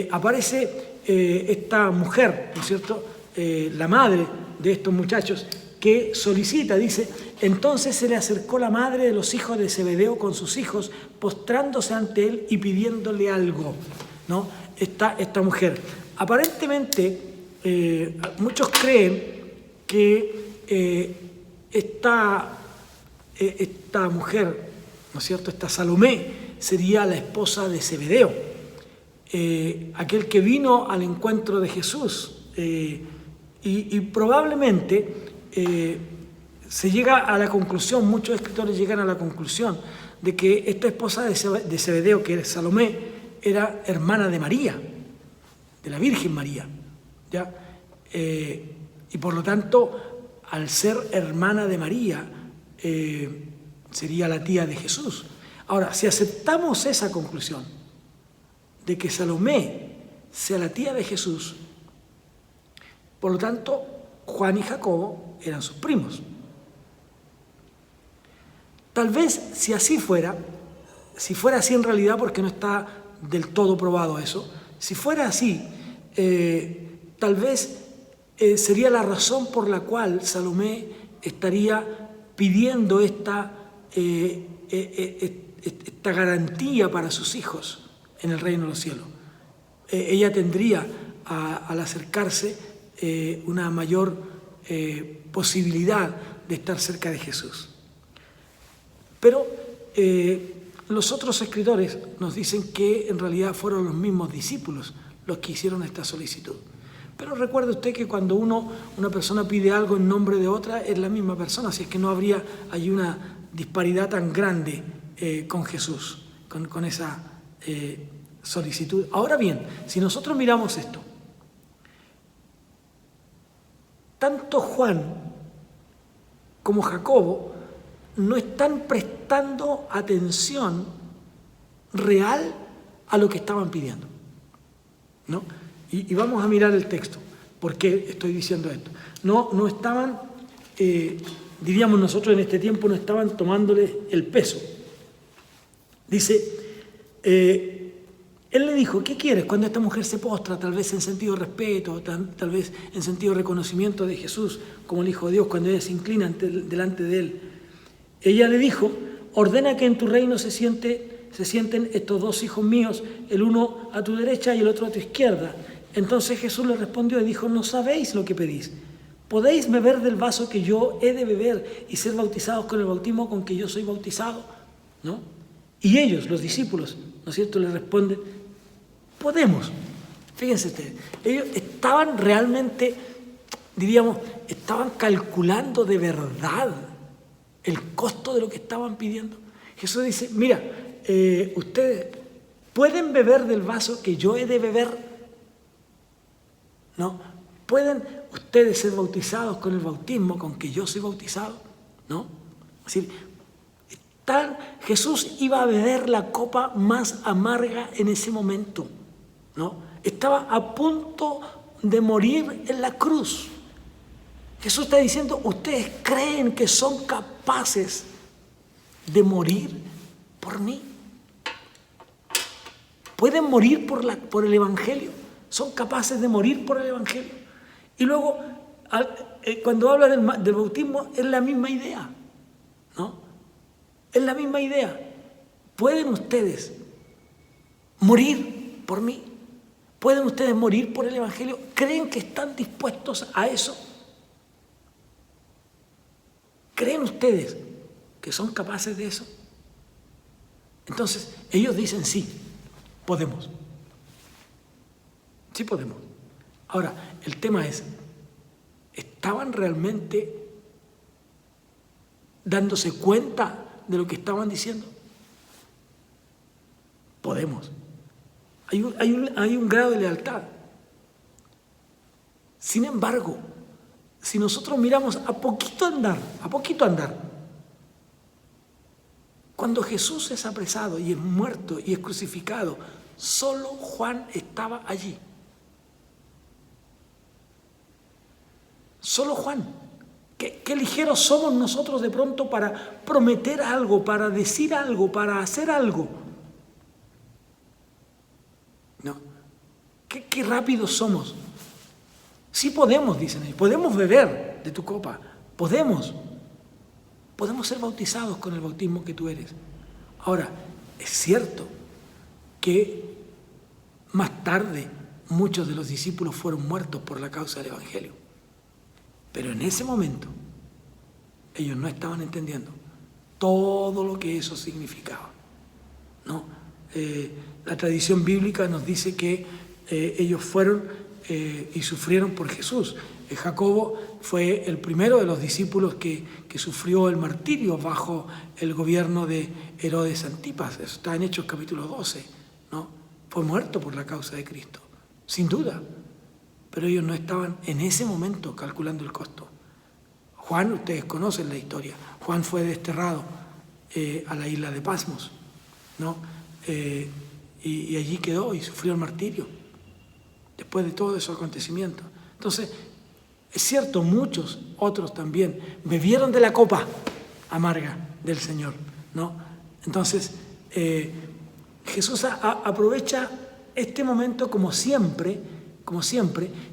aparece esta mujer, ¿no es cierto?, la madre de estos muchachos, que solicita, dice, entonces se le acercó la madre de los hijos de Zebedeo con sus hijos, postrándose ante él y pidiéndole algo, ¿no? Esta mujer. Aparentemente, muchos creen que esta mujer, ¿no es cierto?, esta Salomé, sería la esposa de Zebedeo. Aquel que vino al encuentro de Jesús, y probablemente se llega a la conclusión, muchos escritores llegan a la conclusión de que esta esposa de Zebedeo, que es Salomé, era hermana de María, de la Virgen María, ¿ya? Y por lo tanto, al ser hermana de María, sería la tía de Jesús. Ahora, si aceptamos esa conclusión, de que Salomé sea la tía de Jesús, por lo tanto, Juan y Jacobo eran sus primos. Tal vez, si así fuera, si fuera así en realidad, porque no está del todo probado eso, si fuera así, tal vez sería la razón por la cual Salomé estaría pidiendo esta garantía para sus hijos en el reino de los cielos. Ella tendría, al acercarse, una mayor posibilidad de estar cerca de Jesús. Pero los otros escritores nos dicen que en realidad fueron los mismos discípulos los que hicieron esta solicitud. Pero recuerde usted que cuando una persona pide algo en nombre de otra, es la misma persona, así es que no habría allí una disparidad tan grande con Jesús, con esa solicitud. Ahora bien, si nosotros miramos esto, tanto Juan como Jacobo no están prestando atención real a lo que estaban pidiendo, ¿no? Y vamos a mirar el texto. ¿Por qué estoy diciendo esto? No estaban, diríamos nosotros en este tiempo, no estaban tomándole el peso. Dice, él le dijo, ¿qué quieres? Cuando esta mujer se postra, tal vez en sentido de respeto, tal vez en sentido de reconocimiento de Jesús como el Hijo de Dios, cuando ella se inclina delante de él. Ella le dijo, ordena que en tu reino se sienten estos dos hijos míos, el uno a tu derecha y el otro a tu izquierda. Entonces Jesús le respondió y dijo, no sabéis lo que pedís. ¿Podéis beber del vaso que yo he de beber y ser bautizados con el bautismo con que yo soy bautizado? ¿No? Y ellos, los discípulos, ¿no es cierto?, le responden, podemos. Fíjense ustedes, ellos estaban realmente, diríamos, estaban calculando de verdad el costo de lo que estaban pidiendo. Jesús dice, mira, ustedes pueden beber del vaso que yo he de beber, ¿no? ¿Pueden ustedes ser bautizados con el bautismo con que yo soy bautizado? ¿No? Es decir, Jesús iba a beber la copa más amarga en ese momento, ¿no? Estaba a punto de morir en la cruz. Jesús está diciendo, ¿ustedes creen que son capaces de morir por mí? ¿Pueden morir por el Evangelio? ¿Son capaces de morir por el Evangelio? Y luego, cuando habla del bautismo, es la misma idea, ¿no? Es la misma idea. ¿Pueden ustedes morir por mí? ¿Pueden ustedes morir por el Evangelio? ¿Creen que están dispuestos a eso? ¿Creen ustedes que son capaces de eso? Entonces, ellos dicen sí, podemos. Sí podemos. Ahora, el tema es, ¿estaban realmente dándose cuenta de lo que estaban diciendo? Podemos. Hay un grado de lealtad. Sin embargo, si nosotros miramos a poquito andar, cuando Jesús es apresado y es muerto y es crucificado, solo Juan estaba allí. Solo Juan. ¿Qué ligeros somos nosotros de pronto para prometer algo, para decir algo, para hacer algo? No. ¿Qué rápidos somos? Sí podemos, dicen ellos, podemos beber de tu copa, podemos ser bautizados con el bautismo que tú eres. Ahora, es cierto que más tarde muchos de los discípulos fueron muertos por la causa del Evangelio. Pero en ese momento ellos no estaban entendiendo todo lo que eso significaba, ¿no? La tradición bíblica nos dice que ellos fueron y sufrieron por Jesús. Jacobo fue el primero de los discípulos que sufrió el martirio bajo el gobierno de Herodes Antipas. Eso está en Hechos capítulo 12, ¿no? Fue muerto por la causa de Cristo, sin duda. Pero ellos no estaban en ese momento calculando el costo. Juan, ustedes conocen la historia. Juan fue desterrado a la isla de Patmos, ¿no? Y allí quedó y sufrió el martirio después de todos esos acontecimientos. Entonces, es cierto, muchos otros también bebieron de la copa amarga del Señor, ¿no? Entonces, Jesús aprovecha este momento como siempre,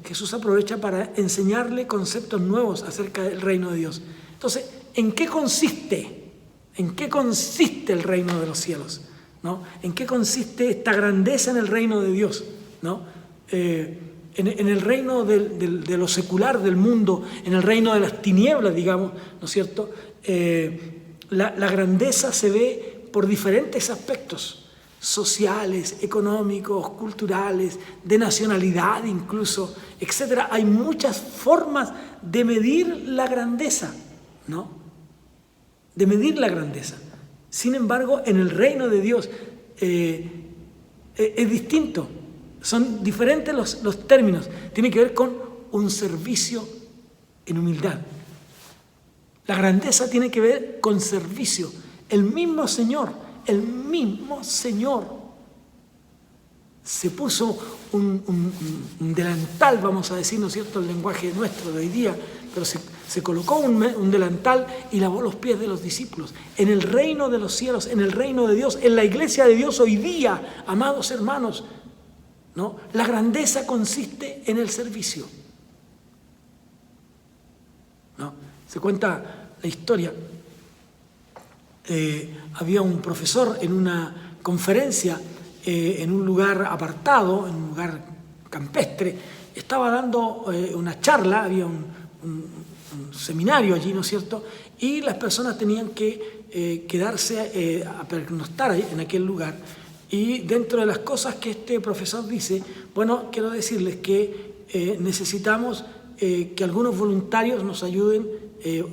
Jesús aprovecha para enseñarle conceptos nuevos acerca del reino de Dios. Entonces, ¿en qué consiste? ¿En qué consiste el reino de los cielos? ¿No? ¿En qué consiste esta grandeza en el reino de Dios? ¿No? En el reino de lo secular del mundo, en el reino de las tinieblas, digamos, ¿no es cierto? La grandeza se ve por diferentes aspectos sociales, económicos, culturales, de nacionalidad incluso, etcétera. Hay muchas formas de medir la grandeza, ¿no? De medir la grandeza. Sin embargo, en el reino de Dios, es distinto. Son diferentes los términos. Tiene que ver con un servicio en humildad. La grandeza tiene que ver con servicio. El mismo Señor se puso un delantal, vamos a decir, ¿no es cierto?, el lenguaje nuestro de hoy día, pero se colocó un delantal y lavó los pies de los discípulos. En el reino de los cielos, en el reino de Dios, en la iglesia de Dios hoy día, amados hermanos, ¿no?, la grandeza consiste en el servicio. ¿No? Se cuenta la historia. Había un profesor en una conferencia en un lugar apartado, en un lugar campestre. Estaba dando una charla, había un seminario allí, ¿no es cierto? Y las personas tenían que quedarse a pernoctar en aquel lugar. Y dentro de las cosas que este profesor dice, bueno, quiero decirles que necesitamos que algunos voluntarios nos ayuden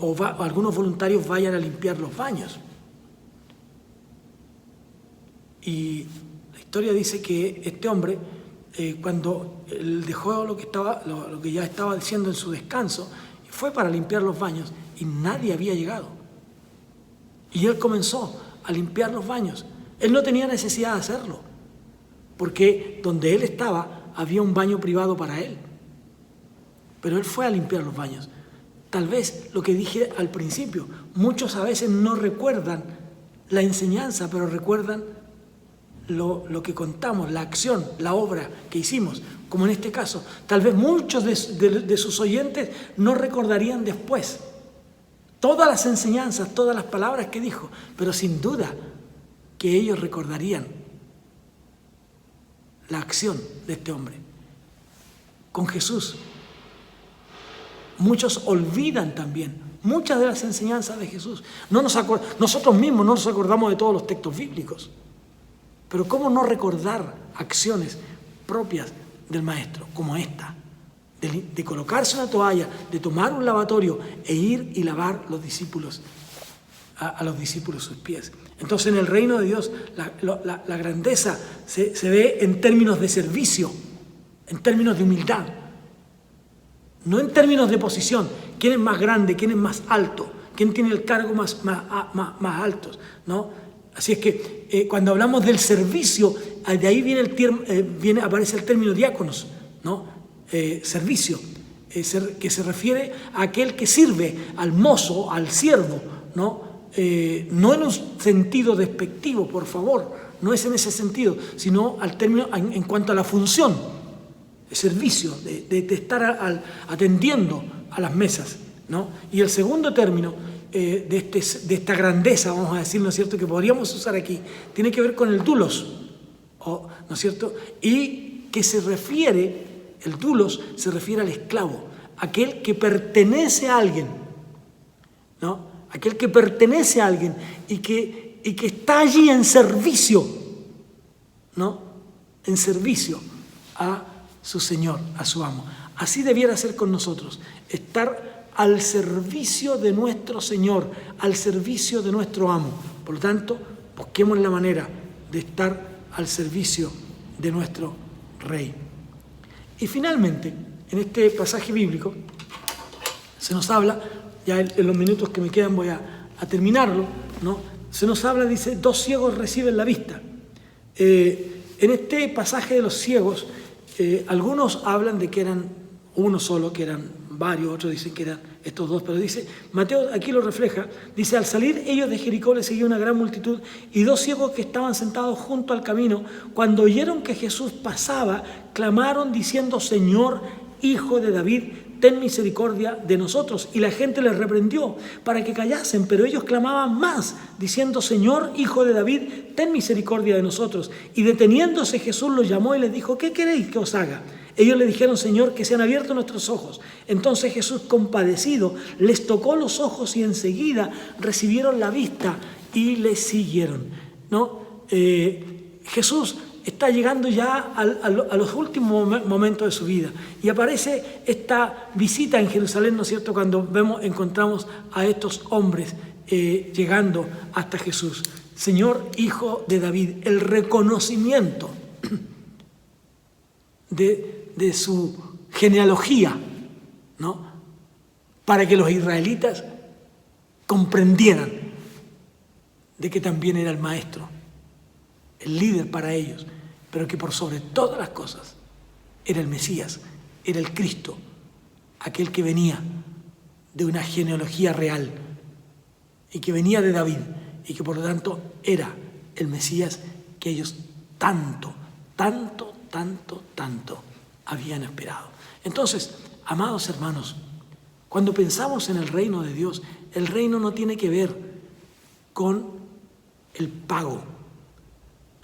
o algunos voluntarios vayan a limpiar los baños. Y la historia dice que este hombre, cuando él dejó lo que ya estaba diciendo en su descanso, fue para limpiar los baños y nadie había llegado. Y él comenzó a limpiar los baños. Él no tenía necesidad de hacerlo, porque donde él estaba había un baño privado para él. Pero él fue a limpiar los baños. Tal vez lo que dije al principio, muchos a veces no recuerdan la enseñanza, pero recuerdan lo que contamos, la acción, la obra que hicimos, como en este caso. Tal vez muchos de sus oyentes no recordarían después todas las enseñanzas, todas las palabras que dijo, pero sin duda que ellos recordarían la acción de este hombre. Con Jesús, muchos olvidan también muchas de las enseñanzas de Jesús. Nosotros mismos no nos acordamos de todos los textos bíblicos. Pero ¿cómo no recordar acciones propias del Maestro, como esta? De colocarse una toalla, de tomar un lavatorio e ir y lavar a los discípulos sus pies. Entonces, en el reino de Dios, la grandeza se ve en términos de servicio, en términos de humildad. No en términos de posición, quién es más grande, quién es más alto, quién tiene el cargo más alto, ¿no? Así es que cuando hablamos del servicio, de ahí aparece el término diáconos, ¿no? Servicio, que se refiere a aquel que sirve, al mozo, al siervo, ¿no? No en un sentido despectivo, por favor, no es en ese sentido, sino al término en cuanto a la función, de servicio, de estar atendiendo a las mesas, ¿no? Y el segundo término de esta grandeza, vamos a decir, ¿no es cierto?, que podríamos usar aquí, tiene que ver con el doulos, ¿no es cierto? Y que el doulos se refiere al esclavo, aquel que pertenece a alguien, ¿no? Aquel que pertenece a alguien y que está allí en servicio, ¿no? En servicio a su Señor, a su amo. Así debiera ser con nosotros, estar al servicio de nuestro Señor, al servicio de nuestro amo. Por lo tanto, busquemos la manera de estar al servicio de nuestro Rey. Y finalmente, en este pasaje bíblico, se nos habla, ya en los minutos que me quedan voy a terminarlo, ¿no? Se nos habla, dice, 2 ciegos reciben la vista. En este pasaje de los ciegos, algunos hablan de que eran uno solo, que eran varios, otros dicen que eran estos 2, pero dice, Mateo aquí lo refleja, dice, al salir ellos de Jericó les seguía una gran multitud y 2 ciegos que estaban sentados junto al camino, cuando oyeron que Jesús pasaba, clamaron diciendo, Señor, Hijo de David, ten misericordia de nosotros. Y la gente les reprendió para que callasen, pero ellos clamaban más, diciendo, Señor, Hijo de David, ten misericordia de nosotros. Y deteniéndose Jesús los llamó y les dijo, ¿qué queréis que os haga? Ellos le dijeron, Señor, que sean abiertos nuestros ojos. Entonces Jesús, compadecido, les tocó los ojos y enseguida recibieron la vista y le siguieron, ¿no? Jesús está llegando ya a los últimos momentos de su vida y aparece esta visita en Jerusalén, ¿no es cierto?, cuando encontramos a estos hombres llegando hasta Jesús. Señor, Hijo de David, el reconocimiento de su genealogía, ¿no? Para que los israelitas comprendieran de que también era el maestro, el líder para ellos, pero que por sobre todas las cosas era el Mesías, era el Cristo, aquel que venía de una genealogía real y que venía de David y que por lo tanto era el Mesías que ellos tanto habían esperado. Entonces, amados hermanos, cuando pensamos en el reino de Dios, el reino no tiene que ver con el pago.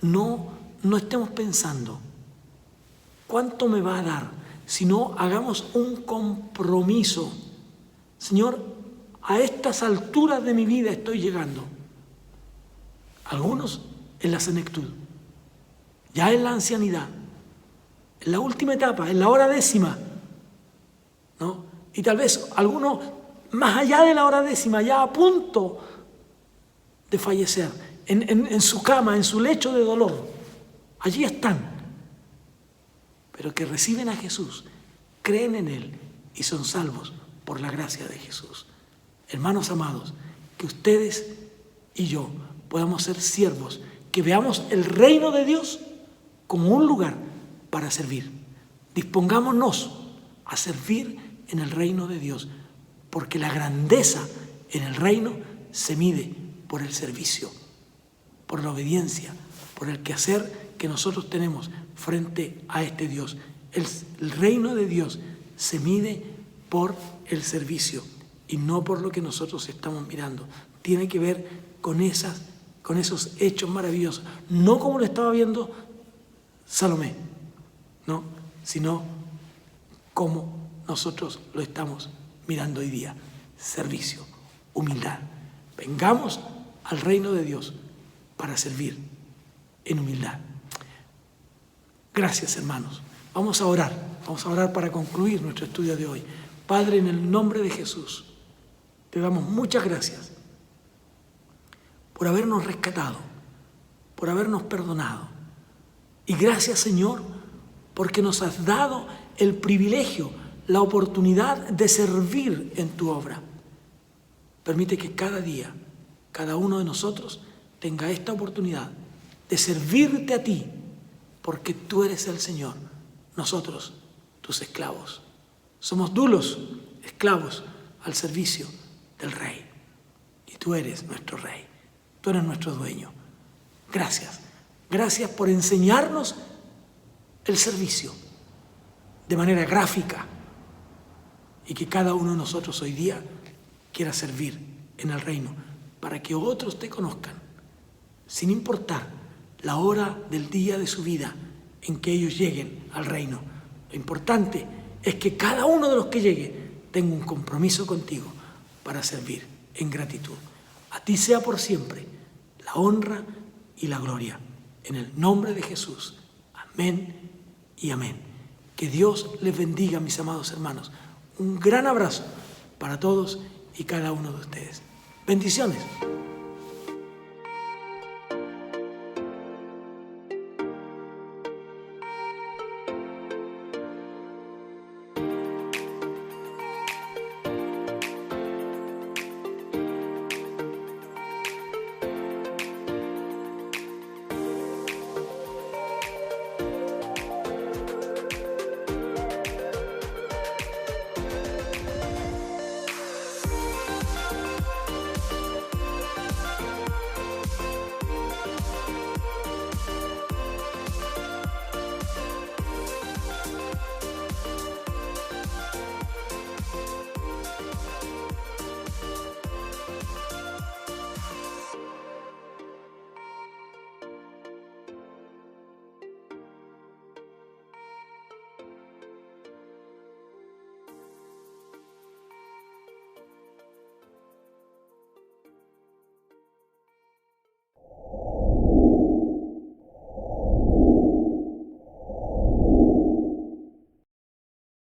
No estemos pensando cuánto me va a dar, sino hagamos un compromiso. Señor, a estas alturas de mi vida estoy llegando. Algunos en la senectud, ya en la ancianidad, en la última etapa, en la hora décima, ¿no? Y tal vez algunos más allá de la hora décima, ya a punto de fallecer, en su cama, en su lecho de dolor. Allí están, pero que reciben a Jesús, creen en Él y son salvos por la gracia de Jesús. Hermanos amados, que ustedes y yo podamos ser siervos, que veamos el reino de Dios como un lugar para servir. Dispongámonos a servir en el reino de Dios, porque la grandeza en el reino se mide por el servicio, por la obediencia, por el quehacer que nosotros tenemos frente a este Dios. El reino de Dios se mide por el servicio y no por lo que nosotros estamos mirando. Tiene que ver con esos hechos maravillosos, no como lo estaba viendo Salomé, ¿no? Sino como nosotros lo estamos mirando hoy día. Servicio, humildad. Vengamos al reino de Dios para servir en humildad. Gracias, hermanos. Vamos a orar para concluir nuestro estudio de hoy. Padre, en el nombre de Jesús, te damos muchas gracias por habernos rescatado, por habernos perdonado. Y gracias, Señor, porque nos has dado el privilegio, la oportunidad de servir en tu obra. Permite que cada día, cada uno de nosotros tenga esta oportunidad de servirte a ti, porque tú eres el Señor, nosotros, tus esclavos. Somos dulos, esclavos al servicio del Rey. Y tú eres nuestro Rey, tú eres nuestro dueño. Gracias, gracias por enseñarnos el servicio de manera gráfica y que cada uno de nosotros hoy día quiera servir en el reino para que otros te conozcan, sin importar la hora del día de su vida en que ellos lleguen al reino. Lo importante es que cada uno de los que llegue tenga un compromiso contigo para servir en gratitud. A ti sea por siempre la honra y la gloria. En el nombre de Jesús. Amén y amén. Que Dios les bendiga, mis amados hermanos. Un gran abrazo para todos y cada uno de ustedes. Bendiciones.